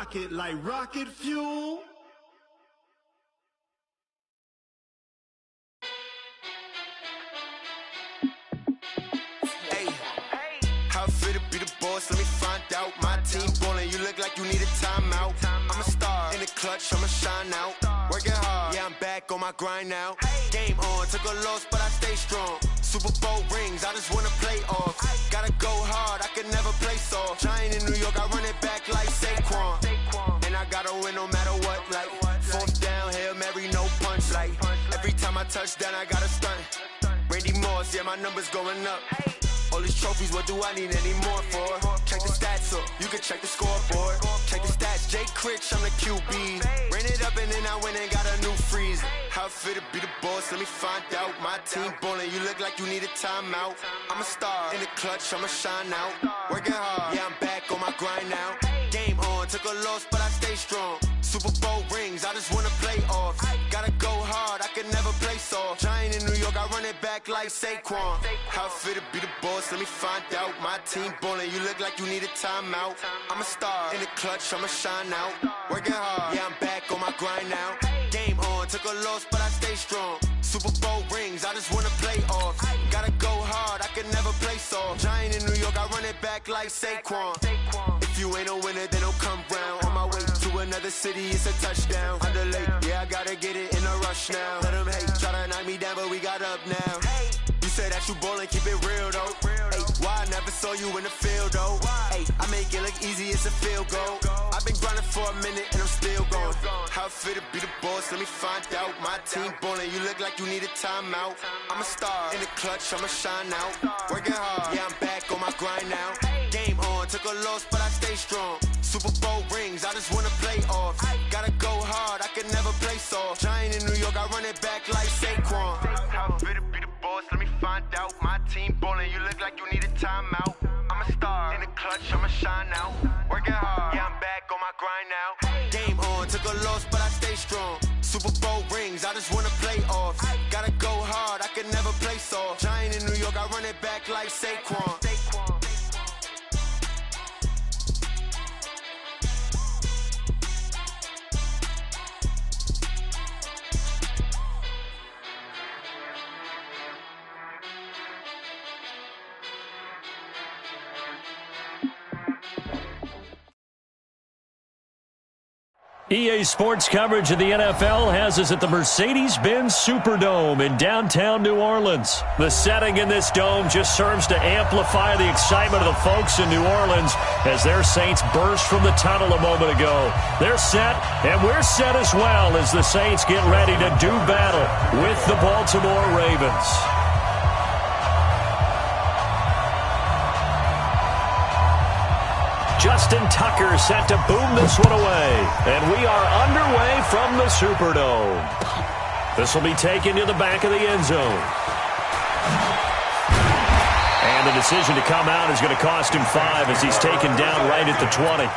rocket like rocket fuel. Hey, how it feel to be the boss? Let me find out. My team ballin', you look like you need a timeout. I'm a star in the clutch, I'ma shine out. Working hard, yeah, I'm back on my grind now. Game on, took a loss, but I stay strong. Super Bowl rings, I just wanna play off. Gotta go hard, I can never play soft. Giant in New York, I run it back like Saquon. And I gotta win no matter what, like fourth down, Hail Mary, no punch. Like every time I touch down, I gotta stunt. Randy Moss, yeah, my numbers going up. All these trophies, what do I need any more for? Check the stats up, you can check the scoreboard. Check the stats, Jay Critch, I'm the QB. Ran it up and then I went and got a new freeze. How it feel to be the boss, let me find out. My team ballin', you look like you need a timeout. I'm a star in the clutch, I'ma shine out. Working hard, yeah, I'm back on my grind now. Game on, took a loss, but I stay strong. Super Bowl rings, I just wanna play off. Gotta go hard, I can never play soft. Giant in New York, I run it back like Saquon. How it feel to be the boss, let me find out. My team ballin', you look like you need a timeout. I'm a star in the clutch, I'ma shine out. Working hard, yeah, I'm back on my grind now. Game on, took a loss, but I stay strong. Super Bowl rings, I just wanna play off. Gotta go hard, I can never play soft. Giant in New York, I run it back like Saquon. If you ain't a winner, then don't come round. On my way to another city, it's a touchdown. Underlay, yeah, I gotta get it in a rush now. Let them hate, try to knock me down, but we got up now. You said that you ballin', keep it real though. Hey, why I never saw you in the field though? Hey, I make it look easy, it's a field goal. I've been grinding for a minute and I'm still going. How it feel to be the boss, let me find out. My team ballin', you look like you need a timeout. I'm a star in the clutch, I'ma shine out. Working hard, yeah, I'm back on my grind now. Game on, took a loss, but I stay strong. Super Bowl rings, I just wanna play off. Gotta go hard, I can never play soft. Giant in New York, I run it back like Saquon. How it feel to be the boss, let me find out. My team ballin', you look like you need a timeout. I'm a star in the clutch, I'ma shine out. Working hard, yeah, I'm back on my grind now. Game on, took a loss, but I stay strong. Super Bowl rings, I just wanna play off. Gotta go hard, I can never play soft. Giant in New York, I run it back like Saquon. EA Sports coverage of the NFL has us at the Mercedes-Benz Superdome in downtown New Orleans. The setting in this dome just serves to amplify the excitement of the folks in New Orleans as their Saints burst from the tunnel a moment ago. They're set, and we're set as well as the Saints get ready to do battle with the Baltimore Ravens. Justin Tucker set to boom this one away. And we are underway from the Superdome. This will be taken to the back of the end zone. And the decision to come out is going to cost him 5 as he's taken down right at the 20.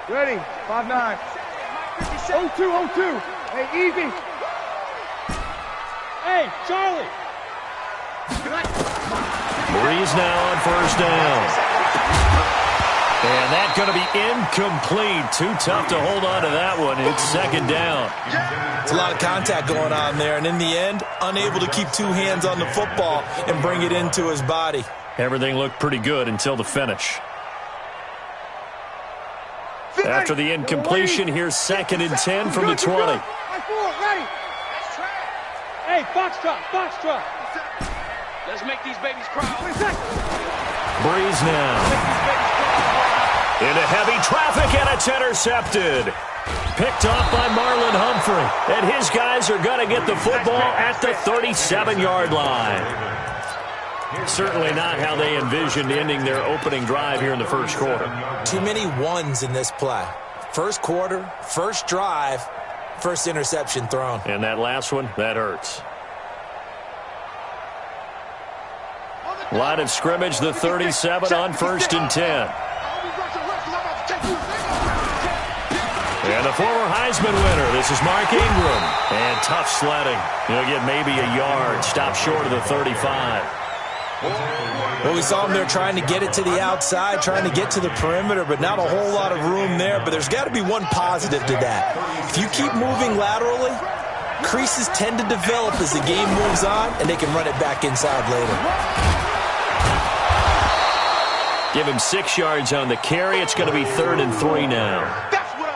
Ready, 5-9. 0-2. Hey, easy. Hey, Charlie. Breeze now on first down. And that's going to be incomplete. Too tough to hold on to that one. It's second down. It's a lot of contact going on there, and in the end, unable to keep two hands on the football and bring it into his body. Everything looked pretty good until the finish. After the incompletion, here's 2nd and 10 from the 20. Ready. Hey, Foxtrot. Let's make these babies proud. Breeze now. Into heavy traffic, and it's intercepted. Picked off by Marlon Humphrey. And his guys are going to get the football at the 37-yard line. Certainly not how they envisioned ending their opening drive here in the first quarter. Too many ones in this play. First quarter, first drive, first interception thrown. And that last one, that hurts. Line of scrimmage, the 37 on 1st and 10. And the former Heisman winner, this is Mark Ingram. And tough sledding. He'll get maybe a yard, stop short of the 35. Well, we saw him there trying to get it to the outside, trying to get to the perimeter, but not a whole lot of room there. But there's got to be one positive to that. If you keep moving laterally, creases tend to develop as the game moves on, and they can run it back inside later. Give him 6 yards on the carry. It's going to be 3rd and 3 now.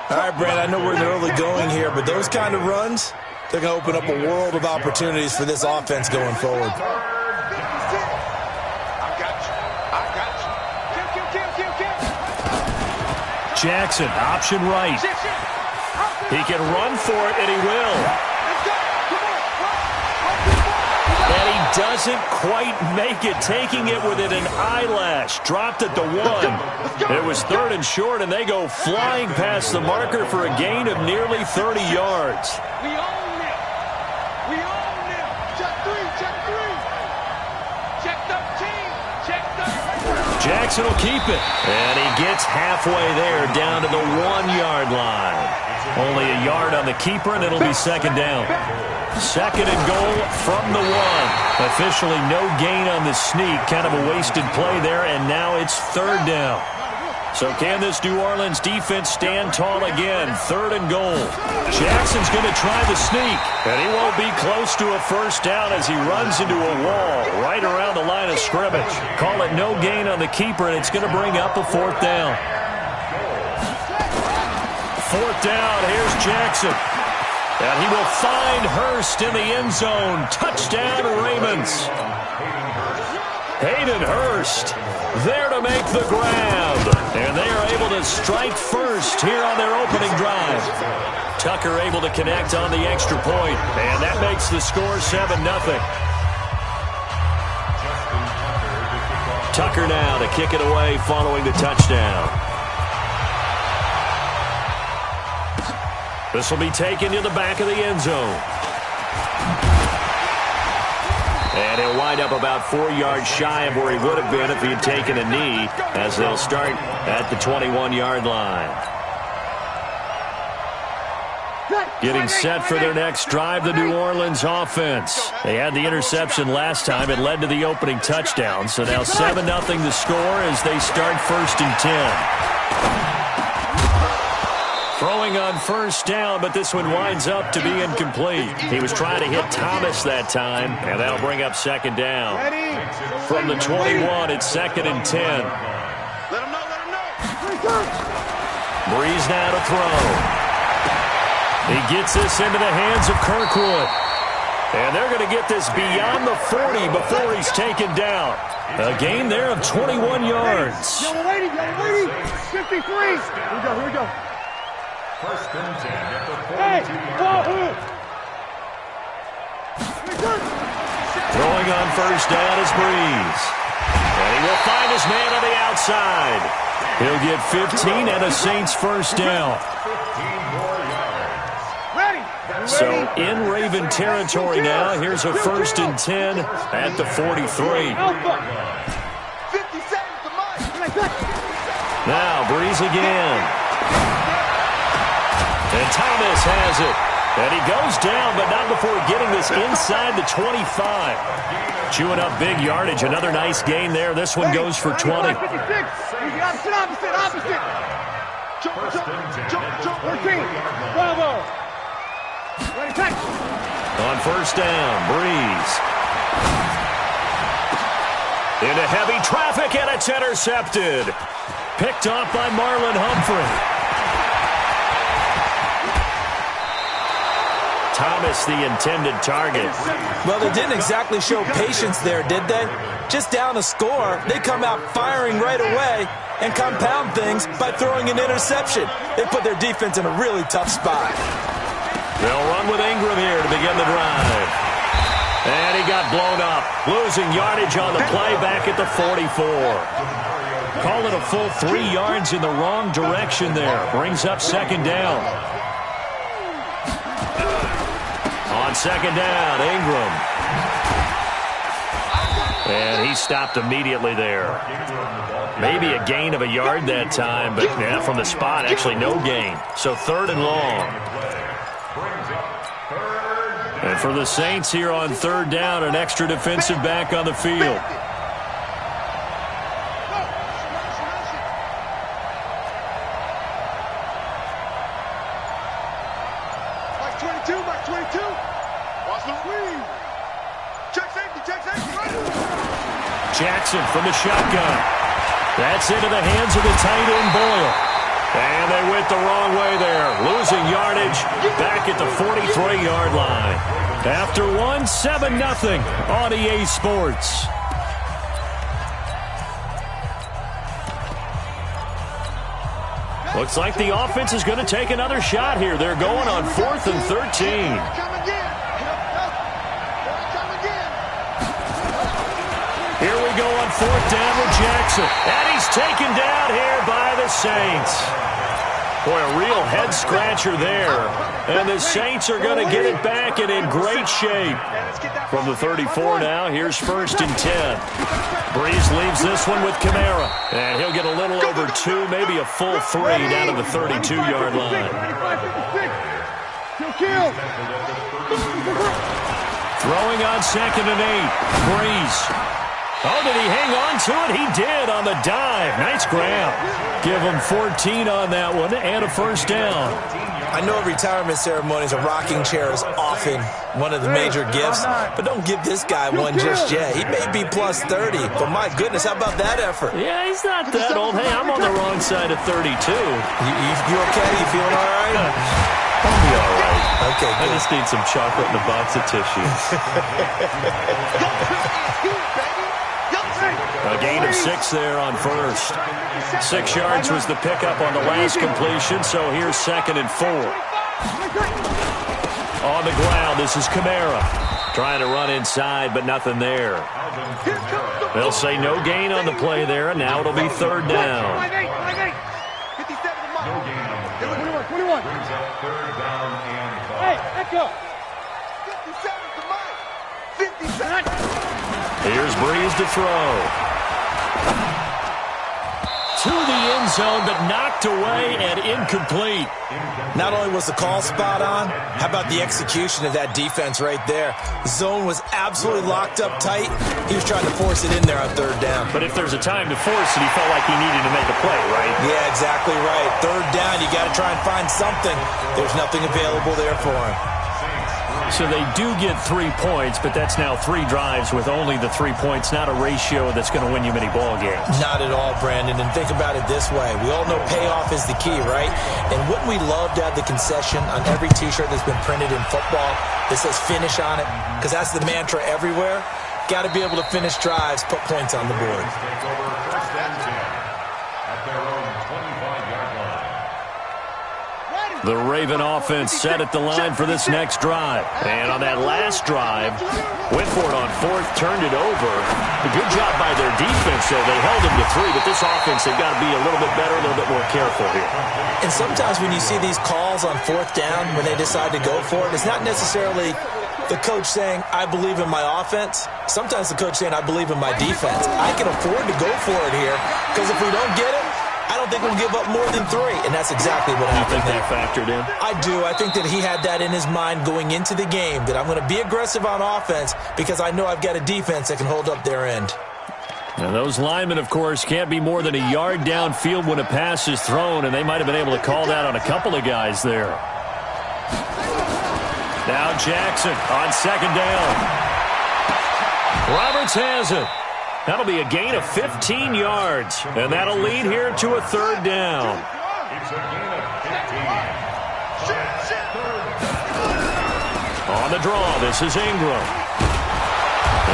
All right, Brad, I know we're in the early going here, but those kind of runs, they're going to open up a world of opportunities for this offense going forward. Jackson, option right. He can run for it, and he will. And he doesn't quite make it, taking it within an eyelash. Dropped at the 1. It was 3rd and short, and they go flying past the marker for a gain of nearly 30 yards. We own it. We own it. Check 3. Check 3. Check 13. Check 13. Jackson will keep it. And he gets halfway there, down to the 1-yard line. Only a yard on the keeper, and it'll be 2nd down. 2nd and goal from the 1. Officially no gain on the sneak. Kind of a wasted play there, and now it's 3rd down. So can this New Orleans defense stand tall again? 3rd and goal. Jackson's going to try the sneak, and he won't be close to a 1st down as he runs into a wall right around the line of scrimmage. Call it no gain on the keeper, and it's going to bring up a 4th down. 4th down, here's Jackson. And he will find Hurst in the end zone. Touchdown, Ravens. Hayden Hurst there to make the grab. And they are able to strike first here on their opening drive. Tucker able to connect on the extra point. And that makes the score 7-0. Tucker now to kick it away following the touchdown. This will be taken to the back of the end zone. And he'll wind up about 4 yards shy of where he would have been if he had taken a knee, as they'll start at the 21-yard line. Getting set for their next drive, the New Orleans offense. They had the interception last time. It led to the opening touchdown. So now 7-0 the score as they start 1st and 10. Throwing on 1st down, but this one winds up to be incomplete. He was trying to hit Thomas that time, and that'll bring up 2nd down. From the 21, it's 2nd and 10. Let him know. Breeze now to throw. He gets this into the hands of Kirkwood. And they're going to get this beyond the 40 before he's taken down. A gain there of 21 yards. Yellow lady, 53. Here we go. 1st and 10 at the 42. Hey, Throwing on 1st down is Breeze. And he will find his man on the outside. He'll get 15 and a Saints 1st down. 15 more yards. ready. So in Raven territory now. Here's a 1st and 10 at the 43. 50 seconds to Mike. Now Breeze again. And Thomas has it. And he goes down, but not before getting this inside the 25. Chewing up big yardage. Another nice gain there. This one goes for 20. Opposite. Jump. 13. Bravo. Ready, catch. On 1st down, Breeze. Into heavy traffic, and it's intercepted. Picked off by Marlon Humphrey. Thomas, the intended target. Well, they didn't exactly show patience there, did they? Just down a score, they come out firing right away and compound things by throwing an interception. They put their defense in a really tough spot. They'll run with Ingram here to begin the drive. And he got blown up, losing yardage on the play back at the 44. Call it a full 3 yards in the wrong direction there. Brings up 2nd down. On 2nd down, Ingram. And he stopped immediately there. Maybe a gain of a yard that time, but yeah, from the spot, actually no gain. So 3rd and long. And for the Saints here on 3rd down, an extra defensive back on the field. Jackson from the shotgun. That's into the hands of the tight end, Boyle. And they went the wrong way there, losing yardage back at the 43-yard line. After 7-0 on EA Sports. Looks like the offense is going to take another shot here. They're going on 4th and 13. Here we go on 4th down with Jackson. And he's taken down here by the Saints. Boy, a real head-scratcher there. And the Saints are going to get it back and in great shape. From the 34 now, here's 1st and 10. Breeze leaves this one with Kamara. And he'll get a little over 2, maybe a full 3 down to the 32-yard line. Throwing on 2nd and 8. Breeze. Oh, did he hang on to it? He did on the dive. Nice grab. Give him 14 on that one and a 1st down. I know retirement ceremonies, a rocking chair is often one of the major gifts, but don't give this guy one just yet. He may be plus 30, but my goodness, how about that effort? Yeah, he's not that old. Hey, I'm on the wrong side of 32. You okay? You feeling all right? I'll be all right. Okay, good. I just need some chocolate and a box of tissues. A gain of 6 there on 1st. 6 yards was the pickup on the last completion, so here's 2nd and 4. On the ground, this is Kamara. Trying to run inside, but nothing there. They'll say no gain on the play there, and now it'll be 3rd down. 21. Hey, let's go. 57. Here's Breeze to throw. To the end zone, but knocked away and incomplete. Not only was the call spot on, how about the execution of that defense right there? The zone was absolutely locked up tight. He was trying to force it in there on 3rd down. But if there's a time to force it, he felt like he needed to make a play, right? Yeah, exactly right. 3rd down, you got to try and find something. There's nothing available there for him. So they do get 3 points, but that's now 3 drives with only the 3 points, not a ratio that's going to win you many ball games. Not at all, Brandon. And think about it this way. We all know payoff is the key, right? And wouldn't we love to have the concession on every T-shirt that's been printed in football that says finish on it? Because that's the mantra everywhere. Got to be able to finish drives, put points on the board. The Raven offense set at the line for this next drive. And on that last drive, went for it on 4th, turned it over. A good job by their defense, though. They held him to 3, but this offense, they've got to be a little bit better, a little bit more careful here. And sometimes when you see these calls on 4th down, when they decide to go for it, it's not necessarily the coach saying, I believe in my offense. Sometimes the coach saying, I believe in my defense. I can afford to go for it here, because if we don't get it, I don't think we'll give up more than 3, and that's exactly what happened. You think that factored in? I do. I think that he had that in his mind going into the game, that I'm going to be aggressive on offense because I know I've got a defense that can hold up their end. And those linemen, of course, can't be more than a yard downfield when a pass is thrown, and they might have been able to call that on a couple of guys there. Now Jackson on 2nd down. Roberts has it. That'll be a gain of 15 yards, and that'll lead here to a 3rd down. It's a gain of 15. On the draw, this is Ingram.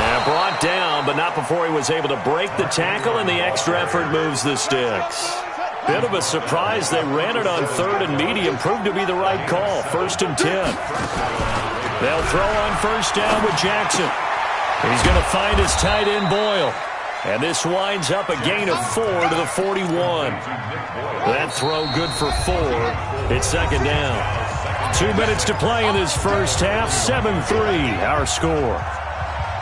And brought down, but not before he was able to break the tackle, and the extra effort moves the sticks. Bit of a surprise. They ran it on 3rd and medium. Proved to be the right call. 1st and 10. They'll throw on 1st down with Jackson. He's going to find his tight end, Boyle. And this winds up a gain of 4 to the 41. That throw good for 4. It's 2nd down. 2 minutes to play in this first half. 7-3, our score.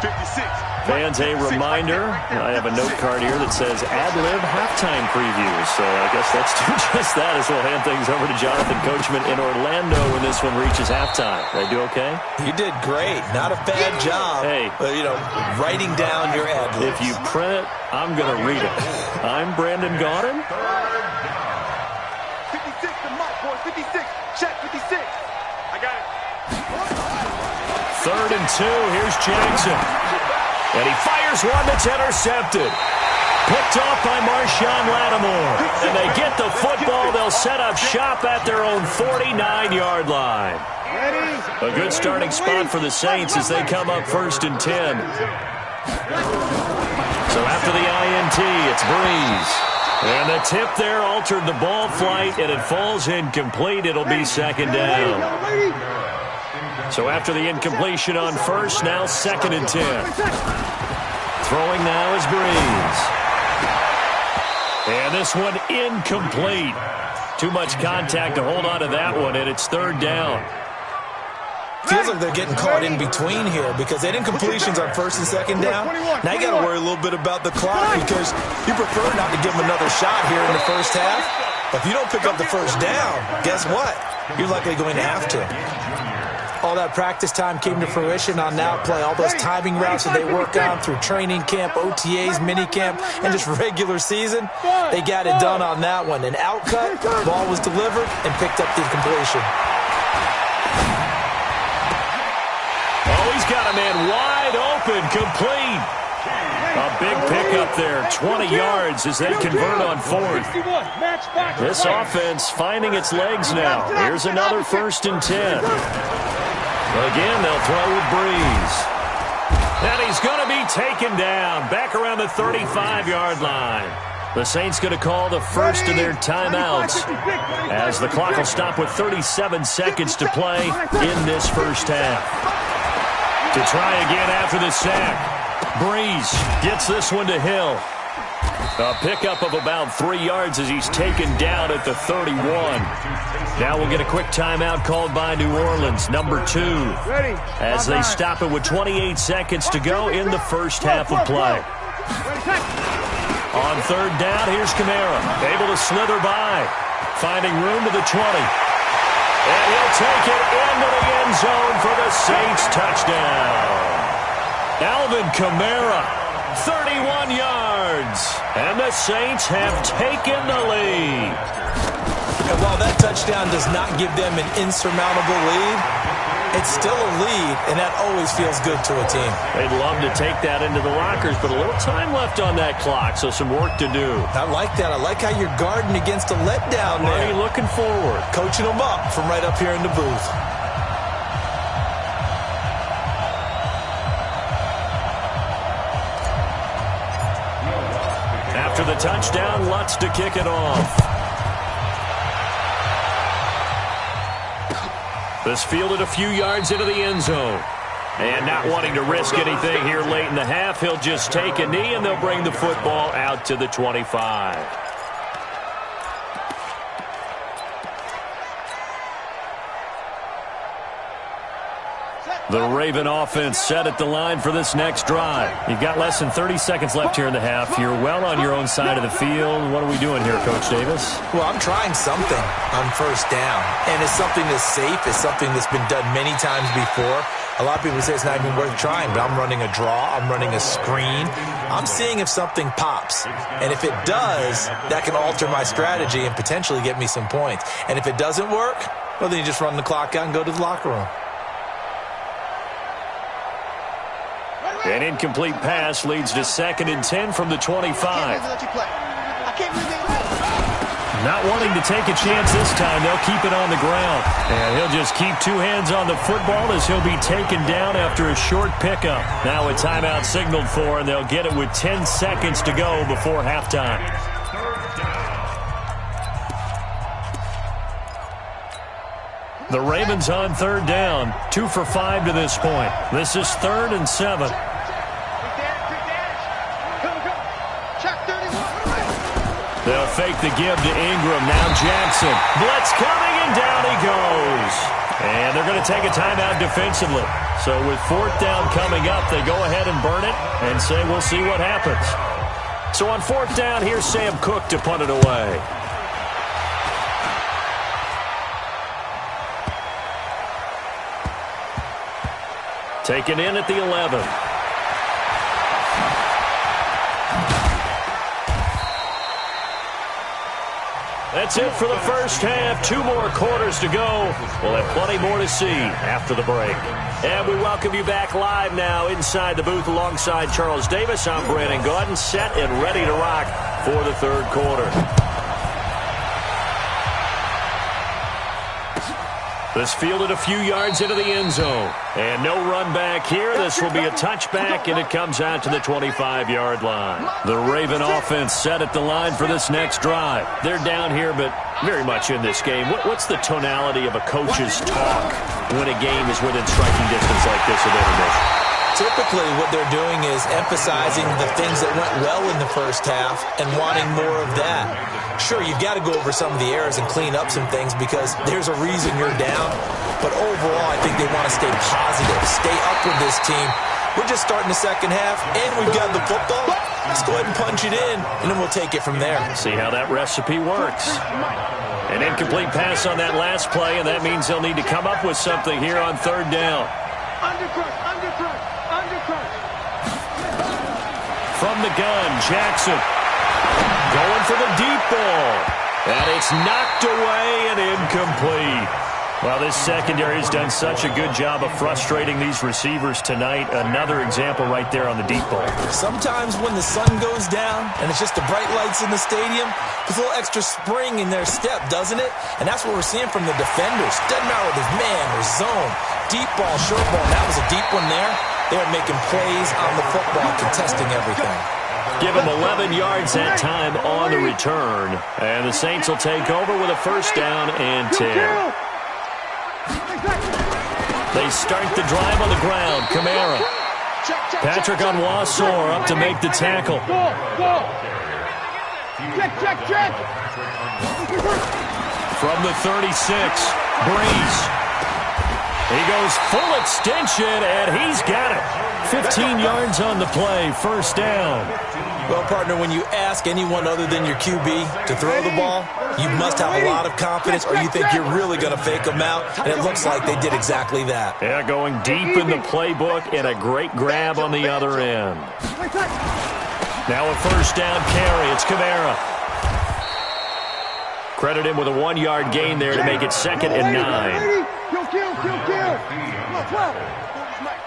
56. Fans, a reminder, I have a note card here that says ad-lib halftime previews. So I guess let's do just that as we'll hand things over to Jonathan Coachman in Orlando when this one reaches halftime. Did I do okay? You did great. Not a bad job. Hey. Writing down your ad-libs. If you print it, I'm going to read it. I'm Brandon Gaudin. 56 to Mike, boy. 56. Check 56. I got it. 3rd and 2. Here's Jackson. And he fires one that's intercepted. Picked off by Marshawn Lattimore. And they get the football. They'll set up shop at their own 49-yard line. A good starting spot for the Saints as they come up 1st and 10. So after the INT, it's Breeze. And the tip there altered the ball flight, and it falls incomplete. It'll be 2nd down. So after the incompletion on 1st, now 2nd and 10. Throwing now is Breeze. And this one incomplete. Too much contact to hold on to that one, and it's 3rd down. Feels like they're getting caught in between here because they had incompletions on 1st and 2nd down. Now you got to worry a little bit about the clock because you prefer not to give them another shot here in the first half. But if you don't pick up the 1st down, guess what? You're likely going to have to. All that practice time came to fruition on now play. All those timing routes that they work on through training camp, OTAs, minicamp, and just regular season, they got it done on that one. An outcut, ball was delivered, and picked up the completion. Oh, he's got a man wide open, complete. A big pickup there, 20 yards as they convert on 4th. This offense finding its legs now. Here's another 1st and 10. Again, they'll throw with Breeze. And he's going to be taken down back around the 35-yard line. The Saints going to call the first of their timeouts as the clock will stop with 37 seconds to play in this first half. To try again after the sack. Breeze gets this one to Hill. A pickup of about 3 yards as he's taken down at the 31. Now we'll get a quick timeout called by New Orleans, number 2, as they stop it with 28 seconds to go in the first half of play. On 3rd down, here's Kamara, able to slither by, finding room to the 20. And he'll take it into the end zone for the Saints touchdown. Alvin Kamara, 31 yards. And the Saints have taken the lead. And while that touchdown does not give them an insurmountable lead, it's still a lead, and that always feels good to a team. They'd love to take that into the lockers, but a little time left on that clock, so some work to do. I like that. I like how you're guarding against a letdown there. Are you looking forward? Coaching them up from right up here in the booth. After the touchdown, Lutz to kick it off. This fielded a few yards into the end zone. And not wanting to risk anything here late in the half, he'll just take a knee and they'll bring the football out to the 25. The Raven offense set at the line for this next drive. You've got less than 30 seconds left here in the half. You're well on your own side of the field. What are we doing here, Coach Davis? Well, I'm trying something on 1st down. And it's something that's safe. It's something that's been done many times before. A lot of people say it's not even worth trying, but I'm running a draw. I'm running a screen. I'm seeing if something pops. And if it does, that can alter my strategy and potentially get me some points. And if it doesn't work, well, then you just run the clock out and go to the locker room. An incomplete pass leads to 2nd and 10 from the 25. Not wanting to take a chance this time, they'll keep it on the ground. And he'll just keep 2 hands on the football as he'll be taken down after a short pickup. Now a timeout signaled for, and they'll get it with 10 seconds to go before halftime. The Ravens on 3rd down, 2 for 5 to this point. This is 3rd and 7. They'll fake the give to Ingram. Now Jackson. Blitz coming, and down he goes. And they're going to take a timeout defensively. So with fourth down coming up, they go ahead and burn it and say we'll see what happens. So on fourth down, here's Sam Cook to punt it away. Taken in at the 11. That's it for the first half. 2 more quarters to go. We'll have plenty more to see after the break. And we welcome you back live now inside the booth alongside Charles Davis. I'm Brandon Gordon, set and ready to rock for the third quarter. This fielded a few yards into the end zone. And no run back here. This will be a touchback, and it comes out to the 25-yard line. The Raven offense set at the line for this next drive. They're down here, but very much in this game. What's the tonality of a coach's talk when a game is within striking distance like this of intermission? Typically, what they're doing is emphasizing the things that went well in the first half and wanting more of that. Sure, you've got to go over some of the errors and clean up some things because there's a reason you're down. But overall, I think they want to stay positive, stay up with this team. We're just starting the second half, and we've got the football. Let's go ahead and punch it in, and then we'll take it from there. See how that recipe works. An incomplete pass on that last play, and that means they'll need to come up with something here on third down. Undercrush. From the gun, Jackson going for the deep ball. And it's knocked away and incomplete. Well, this secondary has done such a good job of frustrating these receivers tonight. Another example right there on the deep ball. Sometimes when the sun goes down and it's just the bright lights in the stadium, there's a little extra spring in their step, doesn't it? And that's what we're seeing from the defenders. Doesn't matter whether it's man or zone. Deep ball, short ball, and that was a deep one there. They're making plays on the football, contesting everything. Give them 11 yards that time on the return. And the Saints will take over with a first down and 10. They start the drive on the ground. Kamara. Patrick Onwuasor up to make the tackle. Check. From the 36, Breeze. He goes full extension, and he's got it. 15 yards on the play, first down. Well, partner, when you ask anyone other than your QB to throw the ball, you must have a lot of confidence, or you think you're really going to fake them out, and it looks like they did exactly that. Yeah, going deep in the playbook, and a great grab on the other end. Now a first down carry. It's Kamara. Credit him with a 1-yard gain there to make it 2nd and 9. Kill.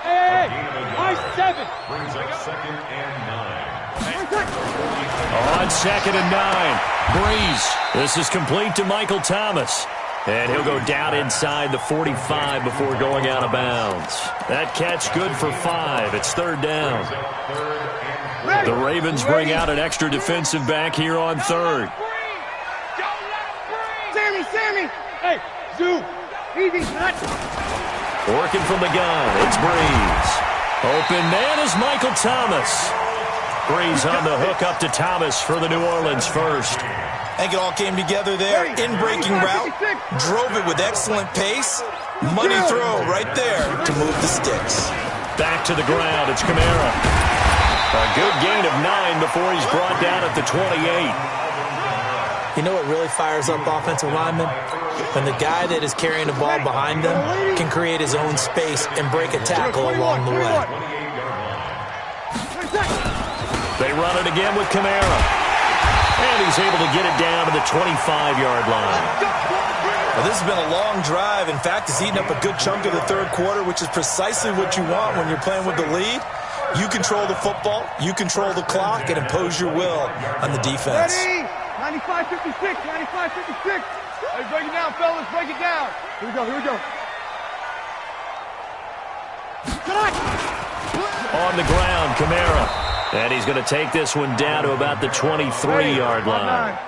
Hey, I 7. Brings up 2nd and 9. On 2nd and 9, Breeze. This is complete to Michael Thomas. And he'll go down inside the 45 before going out of bounds. That catch good for 5. It's third down. The Ravens bring out an extra defensive back here on third. Sammy. Hey, Zoo. Easy, nut. Working from the gun, it's Breeze. Open man is Michael Thomas. Breeze on the hook up to Thomas for the New Orleans first. I think it all came together there. In-breaking route. Drove it with excellent pace. Money throw right there to move the sticks. Back to the ground, it's Kamara. A good gain of 9 before he's brought down at the 28. You know what really fires up offensive linemen? When the guy that is carrying the ball behind them can create his own space and break a tackle along the way. They run it again with Kamara. And he's able to get it down to the 25-yard line. Well, this has been a long drive. In fact, it's eaten up a good chunk of the third quarter, which is precisely what you want when you're playing with the lead. You control the football, you control the clock, and impose your will on the defense. Ready? 95-56. Hey, break it down, fellas. Break it down. Here we go. On the ground, Kamara. And he's going to take this one down to about the 23-yard line.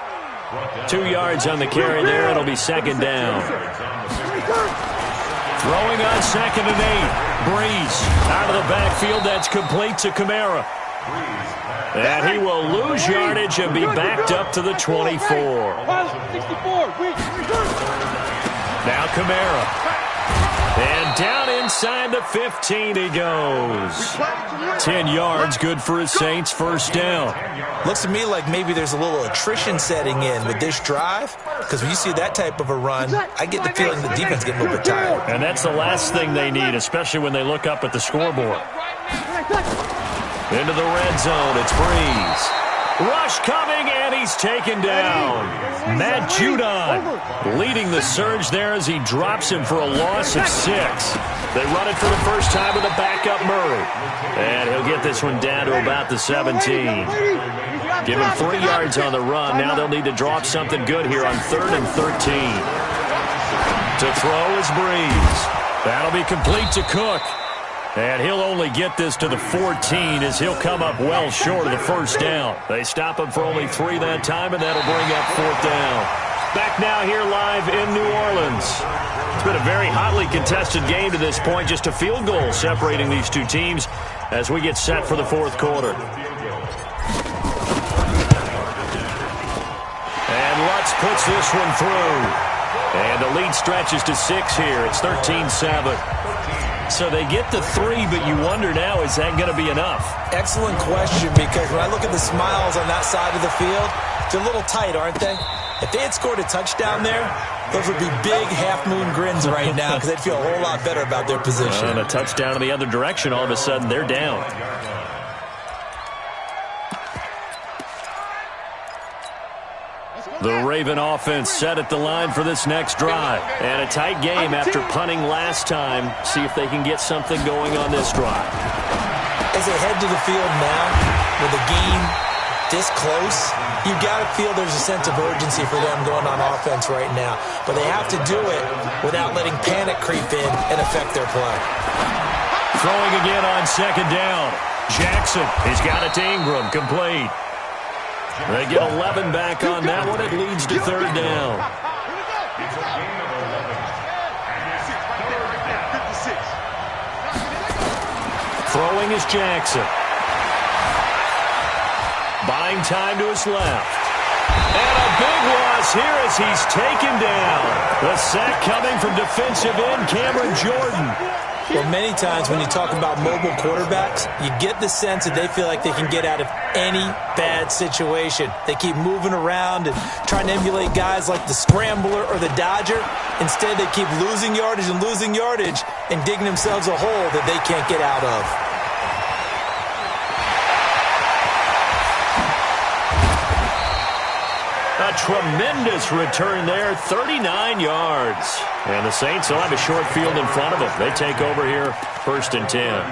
2 yards on the carry there. It'll be 2nd down. Throwing on 2nd and 8. Breeze out of the backfield. That's complete to Kamara. And he will lose yardage and be backed up to the 24. 64. Now Kamara. And down inside the 15 he goes. 10 yards, good for his Saints, first down. Looks to me like maybe there's a little attrition setting in with this drive, because when you see that type of a run, I get the feeling the defense is getting a little bit tired. And that's the last thing they need, especially when they look up at the scoreboard. Into the red zone, it's Breeze. Rush coming, and he's taken down. Matt Judon leading the surge there as he drops him for a loss of 6. They run it for the first time with a backup Murray. And he'll get this one down to about the 17. Give him 3 yards on the run. Now they'll need to drop something good here on 3rd and 13. To throw is Breeze. That'll be complete to Cook. And he'll only get this to the 14 as he'll come up well short of the first down. They stop him for only 3 that time, and that'll bring up 4th down. Back now here live in New Orleans. It's been a very hotly contested game to this point. Just a field goal separating these two teams as we get set for the 4th quarter. And Lutz puts this one through. And the lead stretches to 6 here. It's 13-7. So they get the 3, but you wonder now, is that going to be enough? Excellent question, because when I look at the smiles on that side of the field, they're a little tight, aren't they? If they had scored a touchdown there, those would be big half-moon grins right now because they'd feel a whole lot better about their position. And a touchdown in the other direction, all of a sudden, they're down. The Raven offense set at the line for this next drive. And a tight game after punting last time. See if they can get something going on this drive. As they head to the field now, with the game this close, you've got to feel there's a sense of urgency for them going on offense right now. But they have to do it without letting panic creep in and affect their play. Throwing again on 2nd down. Jackson, he's got it to Ingram, complete. They get 11 back on that one. It leads to 3rd down. Throwing is Jackson. Buying time to his left. And a big loss here as he's taken down. The sack coming from defensive end Cameron Jordan. Well, many times when you talk about mobile quarterbacks, you get the sense that they feel like they can get out of any bad situation. They keep moving around and trying to emulate guys like the Scrambler or the Dodger. Instead, they keep losing yardage and digging themselves a hole that they can't get out of. A tremendous return there, 39 yards. And the Saints will have a short field in front of them. They take over here, 1st and 10.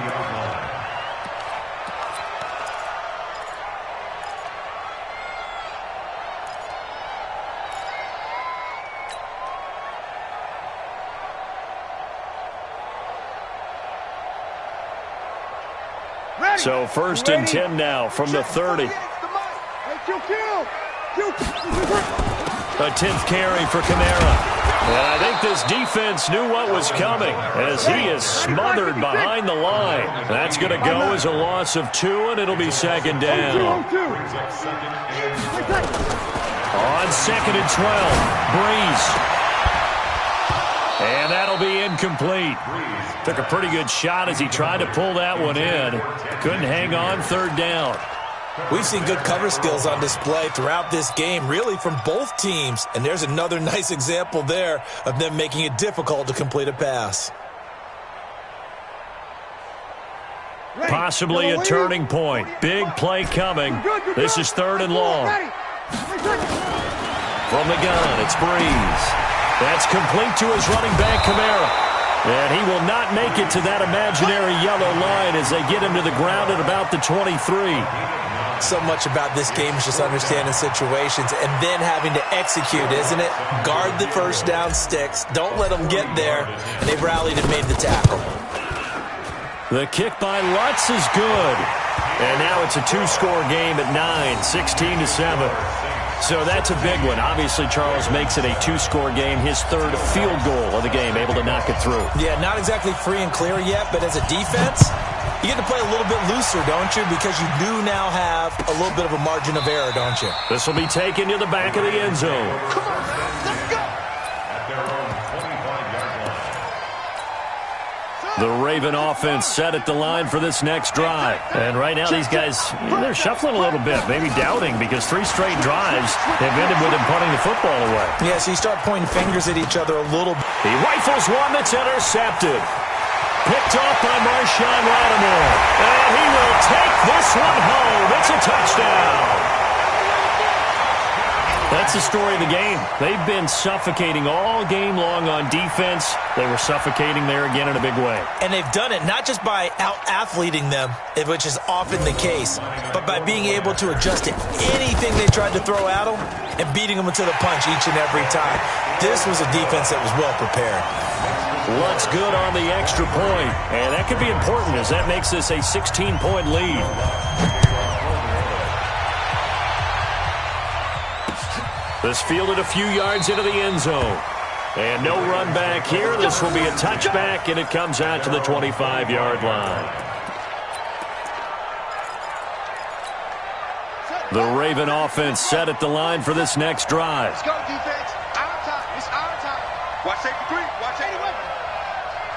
So 1st and 10 now from the 30. A 10th carry for Kamara. And I think this defense knew what was coming as he is smothered behind the line. That's going to go as a loss of 2, and it'll be 2nd down. On 2nd and 12, Breeze. And that'll be incomplete. Took a pretty good shot as he tried to pull that one in. Couldn't hang on, 3rd down. We've seen good cover skills on display throughout this game, really from both teams. And there's another nice example there of them making it difficult to complete a pass. Possibly a turning point. Big play coming. This is 3rd and long. From the gun, it's Breeze. That's complete to his running back, Kamara. And he will not make it to that imaginary yellow line as they get him to the ground at about the 23. So much about this game is just understanding situations and then having to execute, isn't it? Guard the first down sticks. Don't let them get there. And they've rallied and made the tackle. The kick by Lutz is good. And now it's a 2-score game at 9, 16-7. So that's a big one. Obviously, Charles makes it a 2-score game, his 3rd field goal of the game, able to knock it through. Yeah, not exactly free and clear yet, but as a defense, you get to play a little bit looser, don't you? Because you do now have a little bit of a margin of error, don't you? This will be taken to the back of the end zone. Come on, let's go. At their own 25-yard line. 2nd Raven offense set at the line for this next drive. And right now these guys, they're shuffling a little bit, maybe doubting, because 3 straight drives have ended with them punting the football away. Yeah, so you start pointing fingers at each other a little. He rifles one that's intercepted. Picked off by Marshawn Lattimore. And he will take this one home. It's a touchdown. That's the story of the game. They've been suffocating all game long on defense. They were suffocating there again in a big way. And they've done it not just by out-athleting them, which is often the case, but by being able to adjust to anything they tried to throw at them and beating them to the punch each and every time. This was a defense that was well prepared. Looks good on the extra point. And that could be important as that makes this a 16-point lead. This fielded a few yards into the end zone. And no run back here. This will be a touchback, and it comes out to the 25-yard line. The Raven offense set at the line for this next drive. Let's go, defense. Our time. It's our time. Watch safety creep. Watch safety weapon.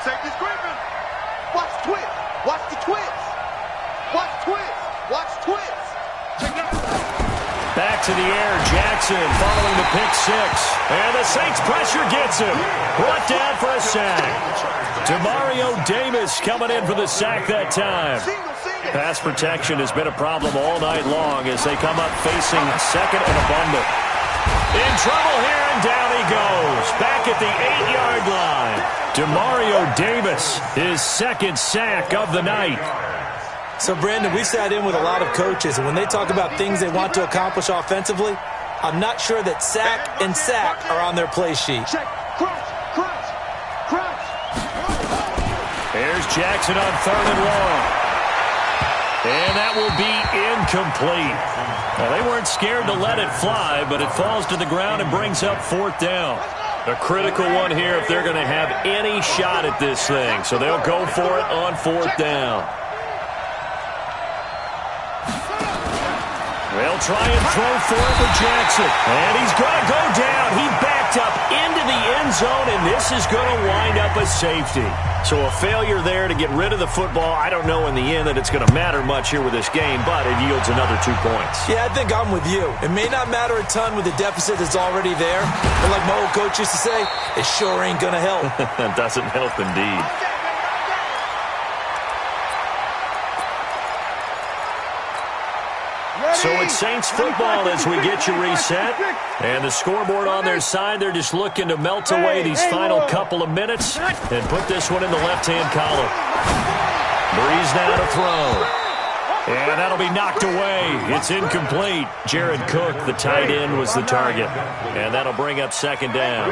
Safety's creeping. Watch twist. Watch the twist. Watch twist. Watch twist. Check it out. Back to the air, Jackson following the pick 6. And the Saints pressure gets him. Brought down for a sack. Demario Davis coming in for the sack that time. Pass protection has been a problem all night long as they come up facing second and abundant. In trouble here, and down he goes. Back at the 8-yard line. Demario Davis, his second sack of the night. So, Brandon, we sat in with a lot of coaches, and when they talk about things they want to accomplish offensively, I'm not sure that sack and sack are on their play sheet. Check. Crunch. Crunch. Crunch. Here's Jackson on 3rd and long. And that will be incomplete. Well, they weren't scared to let it fly, but it falls to the ground and brings up 4th down. A critical one here if they're going to have any shot at this thing. So they'll go for it on 4th down. They'll try and throw for it with Jackson. And he's going to go down. He backed up into the end zone, and this is going to wind up a safety. So a failure there to get rid of the football. I don't know in the end that it's going to matter much here with this game, but it yields another 2 points. Yeah, I think I'm with you. It may not matter a ton with the deficit that's already there, but like my old coach used to say, it sure ain't going to help. It doesn't help indeed. So it's Saints football as we get you reset. And the scoreboard on their side, they're just looking to melt away these final couple of minutes and put this one in the left-hand column. Breeze now to throw. And that'll be knocked away. It's incomplete. Jared Cook, the tight end, was the target. And that'll bring up 2nd down.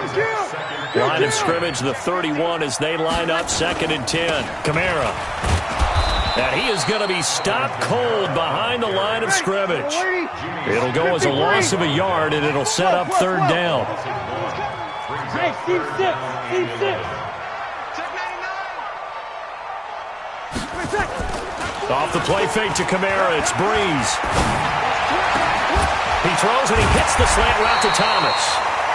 Line of scrimmage, the 31 as they line up 2nd and 10. Kamara. And he is going to be stopped cold behind the line of scrimmage. It'll go as a loss of a yard, and it'll set up 3rd down. Hey, Steve 6. Steve 6. Off the play fake to Kamara, it's Breeze. He throws and he hits the slant route to Thomas.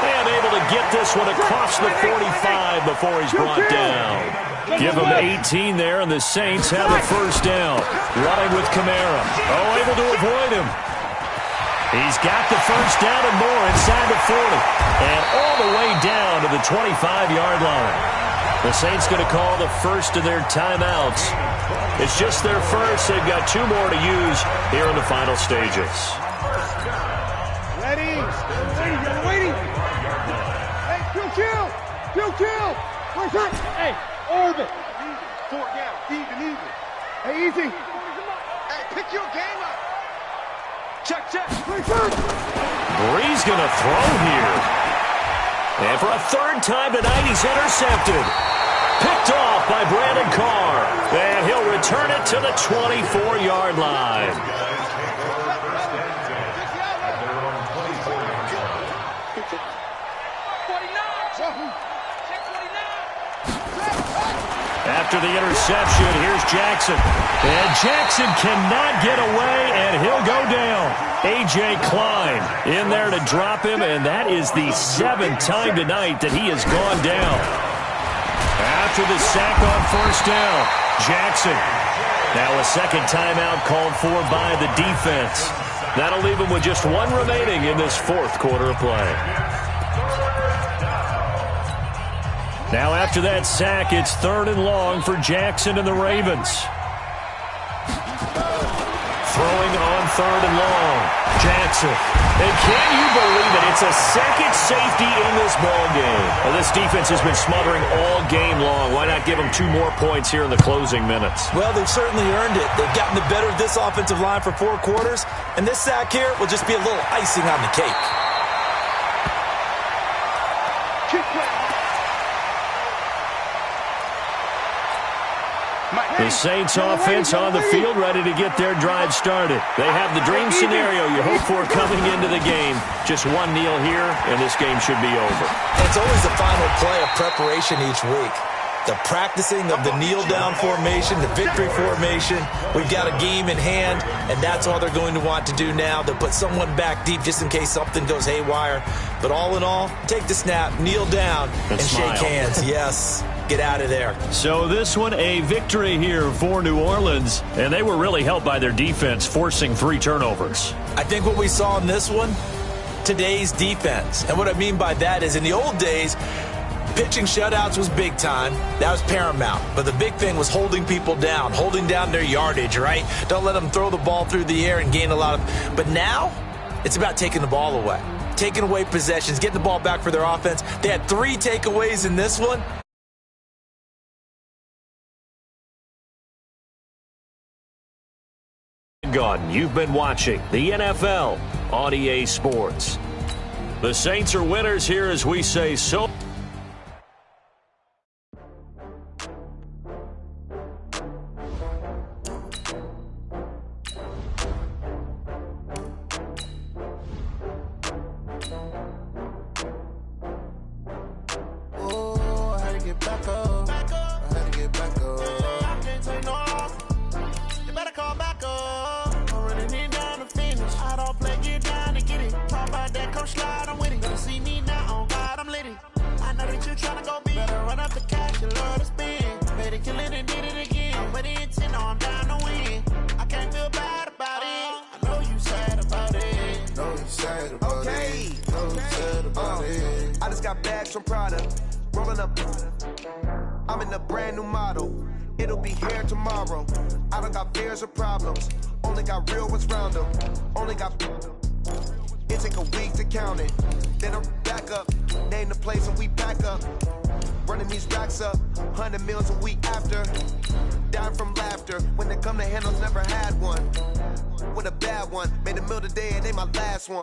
And able to get this one across the 45 before he's brought down. Give him 18 there, and the Saints have a 1st down. Running with Kamara. Oh, able to avoid him. He's got the 1st down and more inside the 40. And all the way down to the 25-yard line. The Saints going to call the first of their timeouts. It's just their first. They've got 2 more to use here in the final stages. Ready? Waiting. Hey, kill. Where's that? Hey, orbit. 4th down. Even. Hey, easy. Hey, pick your game up. Check. Breeze going to throw here. And for a 3rd time tonight, he's intercepted. Picked off by Brandon Carr. And he'll return it to the 24-yard line. After the interception, here's Jackson. And Jackson cannot get away, and he'll go down. A.J. Klein in there to drop him, and that is the 7th time tonight that he has gone down. After the sack on first down, Jackson. Now a second timeout called for by the defense. That'll leave him with just one remaining in this fourth quarter of play. Now after that sack, it's 3rd and long for Jackson and the Ravens. Throwing on 3rd and long, Jackson. And can you believe it? It's a second safety in this ball game. Well, this defense has been smothering all game long. Why not give them 2 more points here in the closing minutes? Well, they've certainly earned it. They've gotten the better of this offensive line for 4 quarters, and this sack here will just be a little icing on the cake. The Saints offense on the field, ready to get their drive started. They have the dream scenario you hope for coming into the game. Just one kneel here, and this game should be over. It's always the final play of preparation each week. The practicing of the kneel-down formation, the victory formation. We've got a game in hand, and that's all they're going to want to do now. They'll put someone back deep just in case something goes haywire. But all in all, take the snap, kneel down, and shake hands. Yes. Get out of there. So this one, a victory here for New Orleans, and they were really helped by their defense, forcing 3 turnovers. I think what we saw in this one, today's defense. And what I mean by that is in the old days, pitching shutouts was big time. That was paramount. But the big thing was holding people down, holding down their yardage, right? Don't let them throw the ball through the air and gain a lot of... But now, it's about taking the ball away. Taking away possessions, getting the ball back for their offense. They had 3 takeaways in this one. You've been watching the NFL on EA Sports. The Saints are winners here as we say so. I just got bags from Prada, rolling up. I'm in a brand new model. It'll be here tomorrow. I don't got fears or problems. Only got real ones round them. Only got. It take a week to count it. Then I'm back up. Name the place and we back up. Running these racks up. 100 meals a week after. Dying from laughter. When they come to handles, never had one. With a bad one. Made a meal today and they my last one.